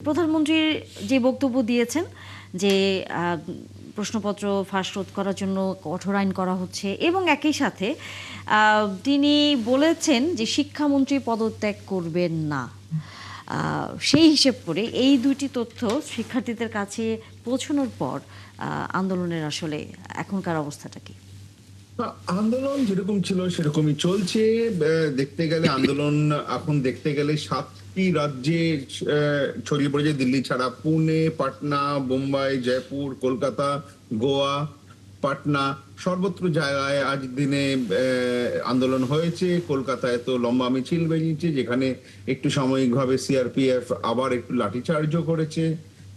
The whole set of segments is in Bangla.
প্রধানমন্ত্রীর যে বক্তব্য দিয়েছেন যে প্রশ্নপত্র ফাঁস রোধ করার জন্য কঠোর আইন করা হচ্ছে এবং একই সাথে তিনি বলেছেন যে শিক্ষামন্ত্রী পদত্যাগ করবেন না। সেই হিসেব করে এই দুইটি তথ্য শিক্ষার্থীদের কাছে পৌঁছানোর পর আন্দোলনের আসলে এখনকার অবস্থাটা কি? আন্দোলন যেরকম ছিল সেরকমই চলছে। দেখতে গেলে আন্দোলন এখন দেখতে গেলে 7টি রাজ্যে ছড়িয়ে পড়েছে, দিল্লি ছাড়া। পুনে, পাটনা, বোম্বাই, জয়পুর, কলকাতা, গোয়া, পাটনা, সর্বত্র জায়গায় আজ দিনে আন্দোলন হয়েছে। কলকাতায় তো লম্বা মিছিল বেরিয়েছে, যেখানে একটু সাময়িকভাবে সিআরপিএফ আবার একটু লাঠিচার্জও করেছে।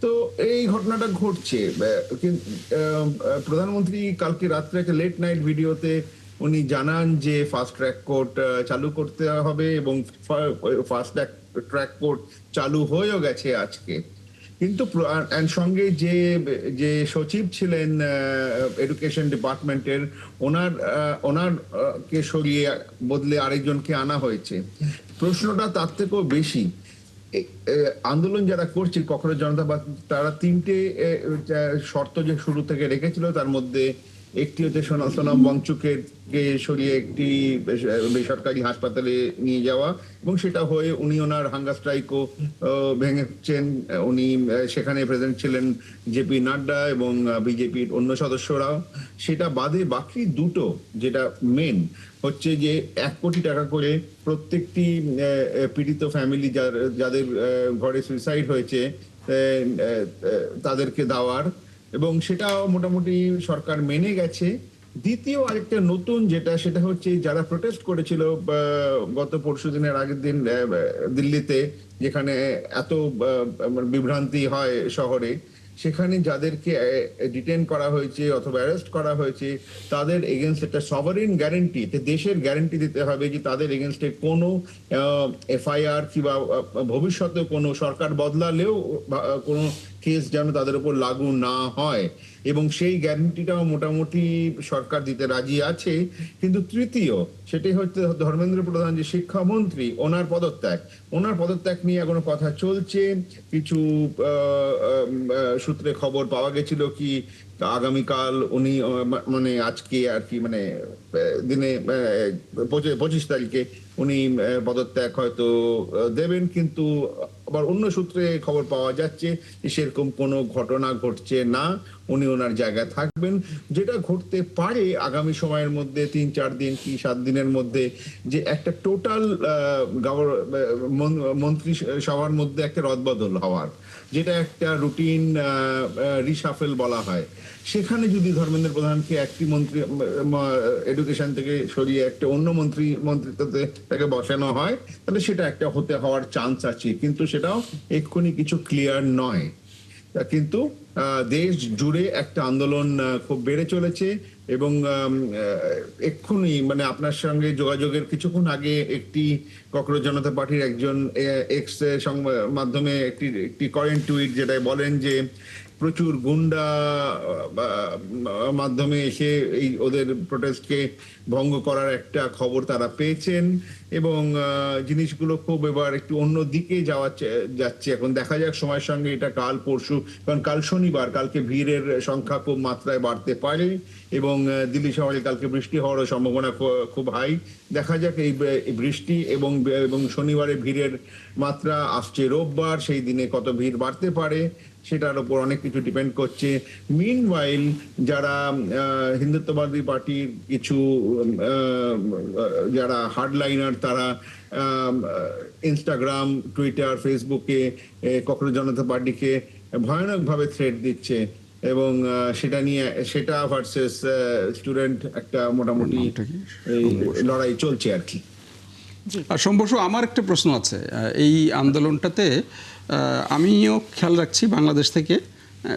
তো এই ঘটনাটা ঘটছে। প্রধানমন্ত্রী কালকে রাত্রে একটা লেট নাইট ভিডিওতে উনি জানান যে ফাস্ট ট্র্যাক কোর্ট চালু করতে হবে, এবং ফাস্ট ট্র্যাক কোর্ট চালু হয়েও গেছে আজকে। কিন্তু সঙ্গে যে যে সচিব ছিলেন এডুকেশন ডিপার্টমেন্টের, ওনার কে সরিয়ে বদলে আরেকজনকে আনা হয়েছে। প্রশ্নটা তার থেকেও বেশি, আন্দোলন যারা করছে কখনো জনতা পার্টি, তারা 3টে শর্ত যে শুরু থেকে রেখেছিল, তার মধ্যে একটি হচ্ছে সোনাম ওয়াংচুককে সরিয়ে একটি বেসরকারি হাসপাতালে নিয়ে যাওয়া, এবং সেটা হয়ে উনি ওনার হাঙ্গার স্ট্রাইকও ভেঙেছেন। উনি সেখানে প্রেজেন্ট ছিলেন জেপি নাড্ডা এবং বিজেপির অন্য সদস্যরাও। সেটা বাদে বাকি দুটো, যেটা মেন হচ্ছে যে 1 কোটি টাকা করে প্রত্যেকটি পীড়িত ফ্যামিলি যাদের ঘরে সুইসাইড হয়েছে তাদেরকে দেওয়ার, এবং সেটাও মোটামুটি সরকার মেনে গেছে। দ্বিতীয় আরেকটা নতুন যেটা, সেটা হচ্ছে যারা প্রোটেস্ট করেছিল গত পরশুদিনের আগের দিন দিল্লিতে, যেখানে এত বিভ্রান্তি হয় শহরে, সেখানে যাদেরকে ডিটেন করা হয়েছে অথবা অ্যারেস্ট করা হয়েছে, তাদের এগেনস্ট একটা সভারেন গ্যারেন্টি, দেশের গ্যারেন্টি দিতে হবে যে তাদের এগেনস্টে কোনো এফআইআর কিংবা ভবিষ্যতে কোনো সরকার বদলালেও কোনো কেস যেন তাদের উপর লাগু না হয়, এবং সেই গ্যারান্টিটাও মোটামুটি সরকার দিতে রাজি আছে। কিন্তু তৃতীয়, সেটাই হচ্ছে ধর্মেন্দ্র প্রধান যে শিক্ষামন্ত্রী, ওনার পদত্যাগ নিয়ে এখনো কথা চলছে। কিছু সূত্রে খবর পাওয়া গেছিল কি আগামীকাল উনি, মানে আজকে আর কি, মানে দিনে 25 তারিখে উনি পদত্যাগ হয়তো দেবেন। কিন্তু আবার অন্য সূত্রে খবর পাওয়া যাচ্ছে যে সেরকম কোনো ঘটনা ঘটছে না, উনি ওনার জায়গায় থাকবেন। যেটা ঘটতে পারে আগামী সময়ের মধ্যে 3-4 দিন কি 7 দিনের মধ্যে, যে একটা টোটাল মন্ত্রী সভার মধ্যে একটা রদবদল হওয়ার, যেটা একটা রুটিন রিশাফেল বলা হয়। সেখানে যদি ধর্মেন্দ্র প্রধানকে একটি মন্ত্রী এডুকেশন থেকে সরিয়ে একটা অন্য মন্ত্রিত্বতে তাকে বসানো হয়, তাহলে সেটা একটা হওয়ার চান্স আছে। কিন্তু সেটাও এক্ষুনি কিছু ক্লিয়ার নয়। কিন্তু দেশ জুড়ে একটা আন্দোলন খুব বেড়ে চলেছে, এবং এক্ষুনি মানে আপনার সঙ্গে যোগাযোগের কিছুক্ষণ আগে একটি ককরোচ জনতা পার্টির একজন এক্স মাধ্যমে একটি কারেন্ট টুইট, যেটাই বলেন যে প্রচুর গুন্ডা মাধ্যমে এসে এই ওদের প্রোটেস্টকে ভঙ্গ করার একটা খবর তারা পেয়েছেন, এবং জিনিসগুলো খুব এবার একটু অন্য দিকে যাচ্ছে। এখন দেখা যাক সময়ের সঙ্গে এটা কাল পরশু, কারণ কাল শনিবার, কালকে ভিড়ের সংখ্যা খুব মাত্রায় বাড়তে পারে, এবং দিল্লি শহরে কালকে বৃষ্টি হওয়ার সম্ভাবনা খুব হাই। দেখা যাক এই বৃষ্টি এবং শনিবারে ভিড়ের মাত্রা, আসছে রোববার, সেই দিনে কত ভিড় বাড়তে পারে সেটার উপর অনেক কিছু ডিপেন্ড করছে। মিনওয়াইল যারা হিন্দুত্ববাদী পার্টির কিছু যারা হার্ডলাইনার, তারা ইনস্টাগ্রাম, টুইটার, ফেসবুকে ককরোচ জনতা পার্টিকে ভয়ানকভাবে থ্রেট দিচ্ছে, এবং সেটা ভার্সেস স্টুডেন্ট একটা মোটামুটি লড়াই চলছে আর কি। সম্ভবত আমার একটা প্রশ্ন আছে এই আন্দোলনটাতে, আমিও খেয়াল রাখছি বাংলাদেশ থেকে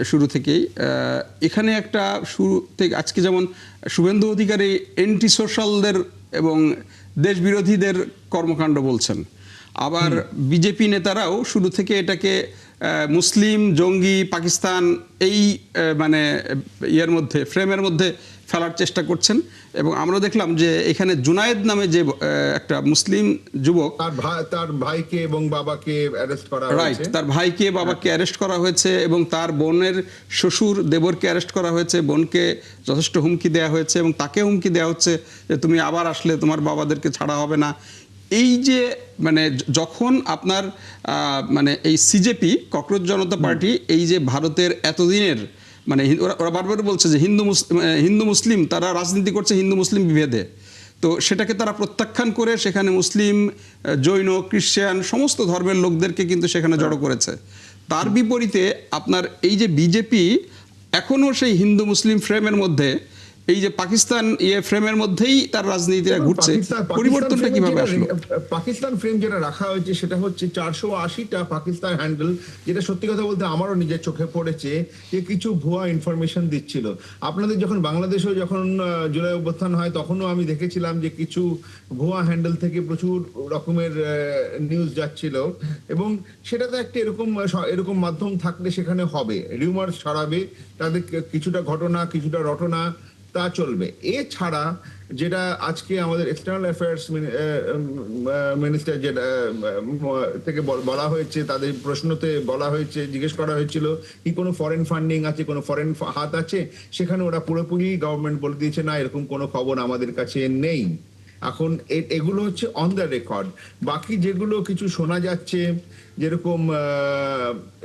শুরু থেকেই। এখানে একটা শুরু থেকে আজকে যেমন শুভেন্দু অধিকারী এন্টি সোশ্যালদের এবং দেশ বিরোধীদের কর্মকাণ্ড বলছেন, আবার বিজেপি নেতারাও শুরু থেকে এটাকে মুসলিম, জঙ্গি, পাকিস্তান এই মানে ইয়ের মধ্যে, ফ্রেমের মধ্যে ফেলার চেষ্টা করছেন। এবং আমরা দেখলাম যে এখানে জুনায়েদ নামে যে একটা মুসলিম যুবক, তার ভাইকে এবং বাবাকে অ্যারেস্ট করা রাইট, হয়েছে। তার ভাইকে বাবাকে অ্যারেস্ট করা হয়েছে এবং তার বোনের শ্বশুর দেবরকে অ্যারেস্ট করা হয়েছে, বোনকে যথেষ্ট হুমকি দেওয়া হয়েছে এবং তাকে হুমকি দেওয়া হচ্ছে যে তুমি আবার আসলে তোমার বাবাদেরকে ছাড়া হবে না। এই যে মানে যখন আপনার মানে এই সিজেপি, ককরোচ জনতা পার্টি, এই যে ভারতের এতদিনের মানে ওরা বারবার বলছে যে হিন্দু মুসলিম তারা রাজনীতি করছে হিন্দু মুসলিম বিভেদে, তো সেটাকে তারা প্রত্যাখ্যান করে সেখানে মুসলিম, জৈন, খ্রিস্টান সমস্ত ধর্মের লোকদেরকে কিন্তু সেখানে জড়ো করেছে। তার বিপরীতে আপনার এই যে বিজেপি এখনও সেই হিন্দু মুসলিম ফ্রেমের মধ্যে, এই যে পাকিস্তান ফ্রেমের মধ্যেই তার রাজনীতিটা ঘুরছে, পরিবর্তনটা কিভাবে আসলো? পাকিস্তান ফ্রেম যেটা রাখা হয়েছে সেটা হচ্ছে 480টা পাকিস্তান হ্যান্ডেল, যেটা সত্যি কথা বলতে আমারও নিজের চোখে পড়েছে যে কিছু ভুয়া ইনফরমেশন দিচ্ছিল। আপনাদের যখন বাংলাদেশেও যখন জুলাই অভ্যুত্থান হয় তখনও আমি দেখেছিলাম যে কিছু ভুয়া হ্যান্ডেল থেকে প্রচুর রকমের নিউজ যাচ্ছিল, এবং সেটা তো একটা এরকম মাধ্যম থাকলে সেখানে হবে, রিউমার ছড়াবে, তাদের কিছুটা ঘটনা কিছুটা রটনা তা চলবে। এছাড়া যেটা আজকে আমাদের এক্সটার্নাল অ্যাফেয়ার্স মিনিস্টার যেটা থেকে বলা হয়েছে, তাদের প্রশ্নতে বলা হয়েছে, জিজ্ঞেস করা হয়েছিল কি কোনো ফরেন ফান্ডিং আছে, কোনো ফরেন হাত আছে, সেখানে ওরা পুরোপুরি গভর্নমেন্ট বলে দিয়েছে না, এরকম কোনো খবর আমাদের কাছে নেই। এখন এগুলো হচ্ছে অন দ্য রেকর্ড। বাকি যেগুলো কিছু শোনা যাচ্ছে, যেরকম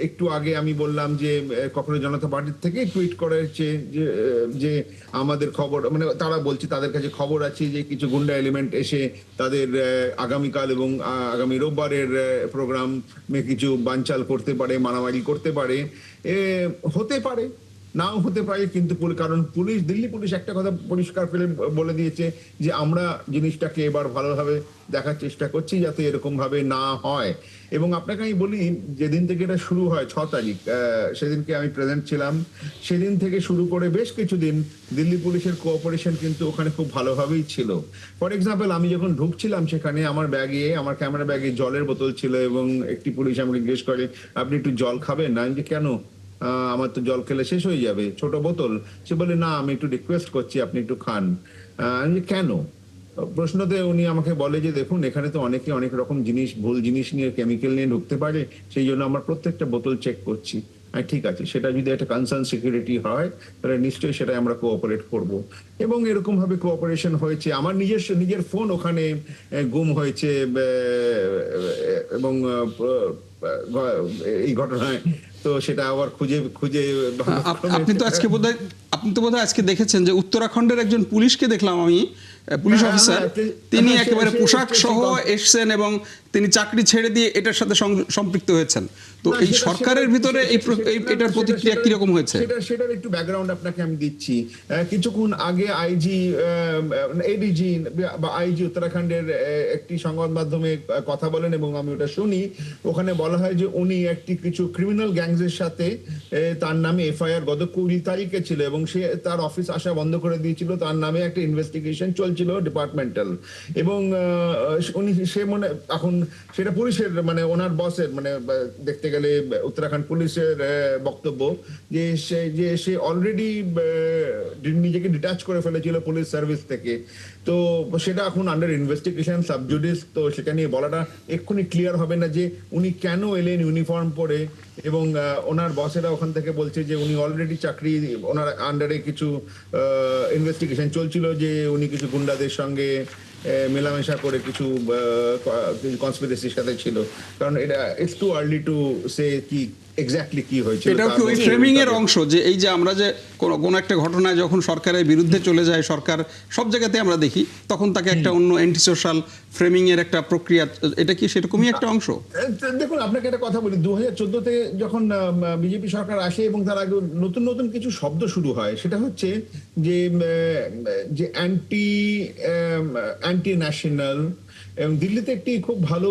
একটু আগে আমি বললাম যে কখনো জনতা পার্টির থেকে টুইট করেছে যে আমাদের খবর, মানে তারা বলছে তাদের কাছে খবর আছে যে কিছু গুন্ডা এলিমেন্ট এসে তাদের আগামীকাল এবং আগামী রোববারের প্রোগ্রামে কিছু বানচাল করতে পারে, মারামারি করতে পারে। হতে পারে, নাও হতে পারে, কিন্তু কারণ দিল্লি পুলিশ একটা কথা পরিষ্কার করে বলে দিয়েছে যে আমরা জিনিসটাকে এবার ভালোভাবে দেখার চেষ্টা করছি যাতে এরকম ভাবে না হয়। এবং আপনাকে আমি বলি, যেদিন থেকে এটা শুরু হয় 6 তারিখ, সেদিনকে আমি প্রেজেন্ট ছিলাম, সেদিন থেকে শুরু করে বেশ কিছুদিন দিল্লি পুলিশের কোঅপারেশন কিন্তু ওখানে খুব ভালোভাবেই ছিল। ফর এক্সাম্পল, আমি যখন ঢুকছিলাম সেখানে আমার ক্যামেরা ব্যাগে জলের বোতল ছিল, এবং একটি পুলিশ আমাকে জিজ্ঞেস করে আপনি একটু জল খাবেন না? আমি যে কেন, আমার তো জল খেলে শেষ হয়ে যাবে, ছোট বোতল। সে বলে না, আমি একটু রিকোয়েস্ট করছি আপনি একটু খান। আমি কেন? প্রশ্নতে উনি আমাকে বলে যে দেখুন, এখানে তো অনেকে অনেক রকম জিনিস, ভুল জিনিস নিয়ে, কেমিক্যাল নিয়ে ঢুকতে পারে, সেই জন্য আমরা প্রত্যেকটা বোতল চেক করছি। ঠিক আছে, সেটা যদি একটা কনসার্ন সিকিউরিটি হয় তাহলে নিশ্চয়ই সেটা আমরা কোঅপারেট করব। এবং এরকম ভাবে কোঅপারেশন হয়েছে। আমার নিজের ফোন ওখানে গুম হয়েছে, এবং এই ঘটনায় তো সেটা আবার খুঁজে আপনি তো বোধহয় আজকে দেখেছেন যে উত্তরাখণ্ডের একজন পুলিশকে দেখলাম আমি, পুলিশ অফিসার, তিনি একেবারে পোশাক সহ এসছেন এবং তিনি চাকরি ছেড়ে দিয়ে এটার সাথে সম্পৃক্ত হয়েছেন। তো এই সরকারের ভিতরে এটার প্রতিক্রিয়া কিরকম হয়েছে? সেটার একটু ব্যাকগ্রাউন্ড আপনাকে আমি দিচ্ছি। কিছুক্ষণ আগে এডিজি বা আইজি উত্তরাখণ্ডের একটি সংবাদ মাধ্যমে কথা বলেন এবং আমি ওটা শুনি। ওখানে বলা হয় যে উনি কিছু ক্রিমিনাল গ্যাংসের সাথে তার নামে এফআইআর গত 20 তারিখে ছিল, এবং সে তার অফিস আসা বন্ধ করে দিয়েছিল, তার নামে একটা ইনভেস্টিগেশন চলছিল ডিপার্টমেন্টাল। এবং উনি এখন সেটা পুলিশের, মানে ওনার বসের, মানে দেখতে গেলে উত্তরাখণ্ড পুলিশের বক্তব্য যে সে অলরেডি নিজেকে ডিটাচ করে ফেলেছিল পুলিশ সার্ভিস থেকে। তো সেটা এখন আন্ডার ইনভেস্টিগেশন, সাবজুডিস। তো সেটা নিয়ে বলাটা এক্ষুনি ক্লিয়ার হবে না যে উনি কেন এলেন ইউনিফর্ম পরে, এবং ওনার বসেরা ওখান থেকে বলছে যে উনি অলরেডি চাকরি, ওনার আন্ডারে কিছু ইনভেস্টিগেশন চলছিল যে উনি কিছু গুন্ডাদের সঙ্গে মেলামেশা করে কিছু কনস্পিরেসির সাথে ছিল। কারণ এটা it's too early to say কি এক্স্যাক্টলি কি হয়েছিল। এটাও কি ওই ফ্রেমিং এর অংশ যে এই যে আমরা যে কোন একটা ঘটনায় যখন সরকারের বিরুদ্ধে চলে যায়, সরকার সব জায়গাতে আমরা দেখি, তখন তাকে একটা অন্য অ্যান্টি সোশ্যাল ফ্রেমিং এর একটা প্রক্রিয়া, এটা কি সেরকমই একটা অংশ? দেখুন, আপনাকে একটা কথা বলি, 2014-তে যখন বিজেপি সরকার আসে এবং তার আগে নতুন নতুন কিছু শব্দ শুরু হয়, সেটা হচ্ছে যে অ্যান্টি ন্যাশনাল। এবং দিল্লিতে একটি খুব ভালো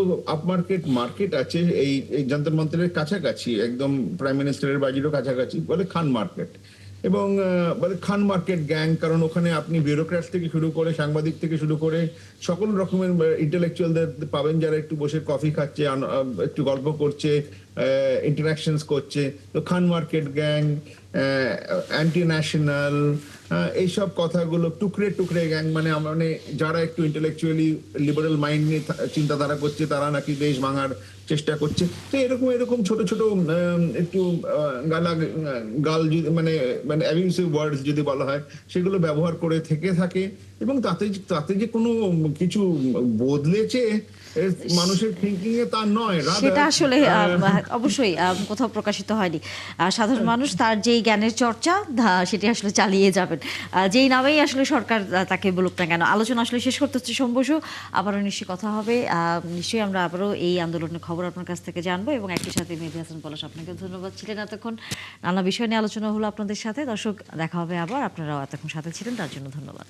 মার্কেট আছে এই যন্তর মন্তরের কাছাকাছি, একদম প্রাইম মিনিস্টারের বাড়িরও কাছাকাছি, বলে খান মার্কেট। এবং মানে খান মার্কেট গ্যাং, কারণ ওখানে আপনি ব্যুরোক্র্যাটস থেকে শুরু করে সাংবাদিক থেকে শুরু করে সকল রকমের ইন্টেলেকচুয়ালদের পাবেন, যারা একটু বসে কফি খাচ্ছে, একটু গল্প করছে, ইন্টারাকশনস করছে। তো খান মার্কেট গ্যাং, অ্যান্টি ন্যাশনাল, এইসব কথাগুলো, টুকরে টুকরে গ্যাং, মানে যারা একটু ইন্টেলেকচুয়ালি লিবারেল মাইন্ড নিয়ে চিন্তাধারা করছে, তারা নাকি দেশ ভাঙার চেষ্টা করছে। তো এরকম এরকম ছোট ছোট একটু গাল মানে মানে অ্যাবিউসিভ ওয়ার্ডস যদি বলা হয়, সেগুলো ব্যবহার করে থেকে থাকে। এবং তাতে তাতে যে কোনো কিছু বদলেছে মানুষের থিঙ্কিং এ, তা নয়। সেটা আসলে অবশ্যই কোথাও প্রকাশিত হয়নি। সাধারণ মানুষ তার যেই জ্ঞানের চর্চা সেটি আসলে চালিয়ে যাবেন, যেই নামেই আসলে সরকার তাকে বলুক না কেন। আলোচনা আসলে শেষ করতে হচ্ছে সোম বসু, আবারও নিশ্চয়ই কথা হবে। নিশ্চয়ই আমরা আবারও এই আন্দোলনের খবর আপনার কাছ থেকে জানবো, এবং একই সাথে মেহেদী হাসান পলাশ, আপনাকে ধন্যবাদ, ছিলেন এতক্ষণ, নানা বিষয় নিয়ে আলোচনা হলো আপনাদের সাথে। দর্শক, দেখা হবে আবার, আপনারাও এতক্ষণ সাথে ছিলেন, তার জন্য ধন্যবাদ।